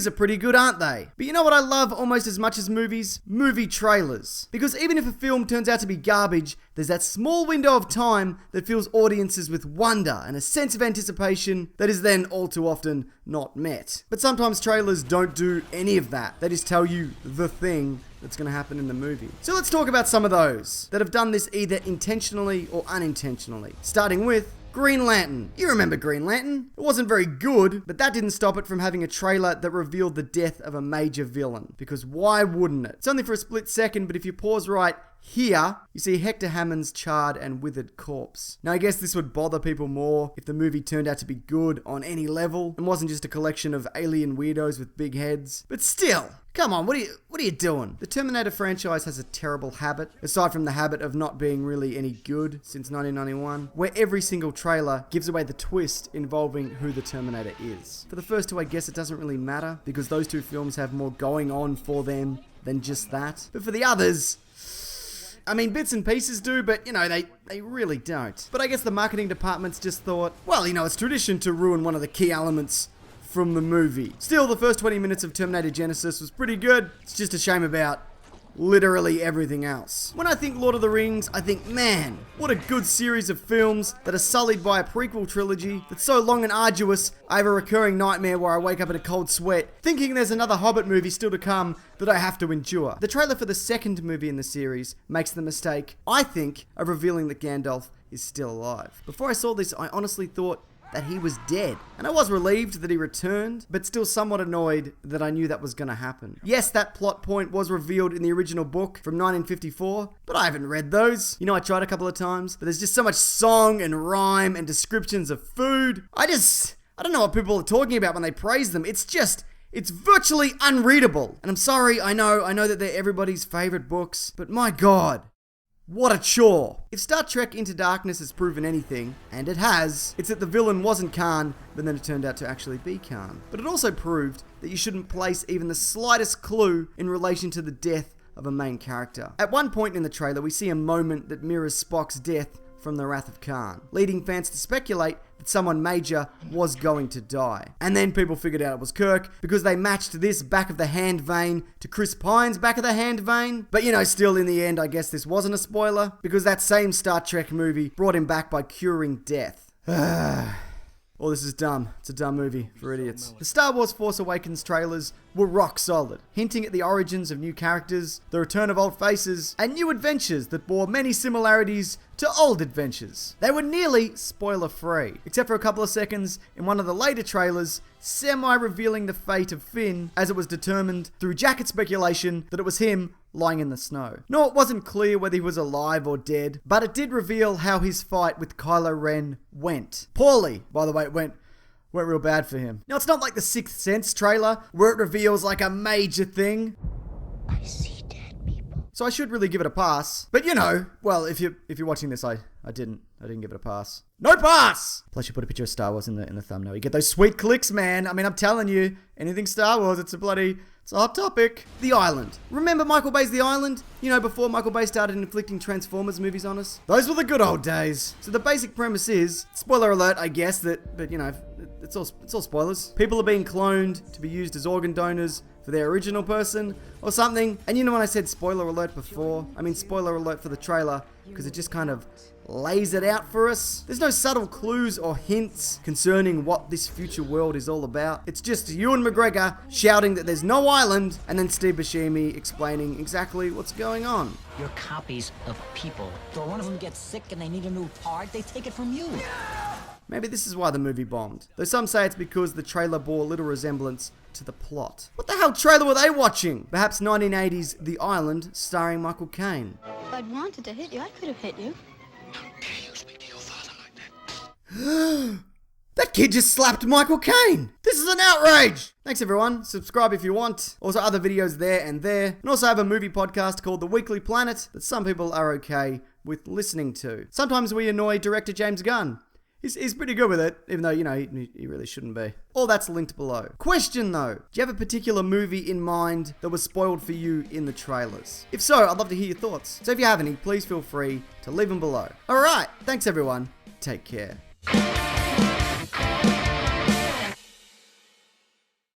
Movies are pretty good, aren't they? But you know what I love almost as much as movies? Movie trailers. Because even if a film turns out to be garbage, there's that small window of time that fills audiences with wonder and a sense of anticipation that is then all too often not met. But sometimes trailers don't do any of that. They just tell you the thing that's going to happen in the movie. So let's talk about some of those that have done this either intentionally or unintentionally. Starting with Green Lantern. You remember Green Lantern? It wasn't very good, but that didn't stop it from having a trailer that revealed the death of a major villain. Because why wouldn't it? It's only for a split second, but if you pause right here, you see Hector Hammond's charred and withered corpse. Now I guess this would bother people more if the movie turned out to be good on any level and wasn't just a collection of alien weirdos with big heads. But still, come on, what are you doing? The Terminator franchise has a terrible habit, aside from the habit of not being really any good since 1991, where every single trailer gives away the twist involving who the Terminator is. For the first two, I guess it doesn't really matter, because those two films have more going on for them than just that. But for the others, I mean, bits and pieces do, but, you know, they really don't. But I guess the marketing departments just thought, well, you know, it's tradition to ruin one of the key elements from the movie. Still, the first 20 minutes of Terminator Genisys was pretty good. It's just a shame about literally everything else. When I think Lord of the Rings, I think, man, what a good series of films that are sullied by a prequel trilogy that's so long and arduous, I have a recurring nightmare where I wake up in a cold sweat, thinking there's another Hobbit movie still to come that I have to endure. The trailer for the second movie in the series makes the mistake, I think, of revealing that Gandalf is still alive. Before I saw this, I honestly thought that he was dead. And I was relieved that he returned, but still somewhat annoyed that I knew that was going to happen. Yes, that plot point was revealed in the original book from 1954, but I haven't read those. You know, I tried a couple of times, but there's just so much song and rhyme and descriptions of food. I don't know what people are talking about when they praise them. It's virtually unreadable. And I'm sorry, I know that they're everybody's favorite books, but my God, what a chore. If Star Trek Into Darkness has proven anything, and it has, it's that the villain wasn't Khan, but then it turned out to actually be Khan. But it also proved that you shouldn't place even the slightest clue in relation to the death of a main character. At one point in the trailer, we see a moment that mirrors Spock's death from the Wrath of Khan, leading fans to speculate that someone major was going to die. And then people figured out it was Kirk because they matched this back of the hand vein to Chris Pine's back of the hand vein. But you know, still in the end, I guess this wasn't a spoiler because that same Star Trek movie brought him back by curing death. Oh, this is dumb. It's a dumb movie for idiots. The Star Wars Force Awakens trailers were rock solid, hinting at the origins of new characters, the return of old faces, and new adventures that bore many similarities to old adventures. They were nearly spoiler-free, except for a couple of seconds in one of the later trailers, semi-revealing the fate of Finn, as it was determined through jacket speculation that it was him lying in the snow. No, it wasn't clear whether he was alive or dead, but it did reveal how his fight with Kylo Ren went. Poorly, by the way, it went real bad for him. Now, it's not like the Sixth Sense trailer, where it reveals like a major thing. I see dead people. So I should really give it a pass. But you know, well, if you're watching this, I didn't give it a pass. No pass! Plus you put a picture of Star Wars in the thumbnail. You get those sweet clicks, man. I mean, I'm telling you, anything Star Wars, it's a hot topic. The Island. Remember Michael Bay's The Island? You know, before Michael Bay started inflicting Transformers movies on us? Those were the good old days. So the basic premise is, spoiler alert, I guess, but you know, it's all spoilers. People are being cloned to be used as organ donors for their original person or something. And you know when I said spoiler alert before, I mean spoiler alert for the trailer, because it just kind of lays it out for us. There's no subtle clues or hints concerning what this future world is all about. It's just Ewan McGregor shouting that there's no island, and then Steve Buscemi explaining exactly what's going on. You're copies of people. So one of them gets sick and they need a new part, they take it from you. Maybe this is why the movie bombed. Though some say it's because the trailer bore little resemblance to the plot. What the hell trailer were they watching? Perhaps 1980's The Island, starring Michael Caine. If I'd wanted to hit you, I could have hit you. How dare you speak to your father like that? That kid just slapped Michael Caine! This is an outrage! Thanks everyone. Subscribe if you want. Also other videos there and there. And also have a movie podcast called The Weekly Planet that some people are okay with listening to. Sometimes we annoy director James Gunn. He's pretty good with it, even though, you know, he really shouldn't be. All that's linked below. Question though, do you have a particular movie in mind that was spoiled for you in the trailers? If so, I'd love to hear your thoughts. So if you have any, please feel free to leave them below. Alright, thanks everyone. Take care.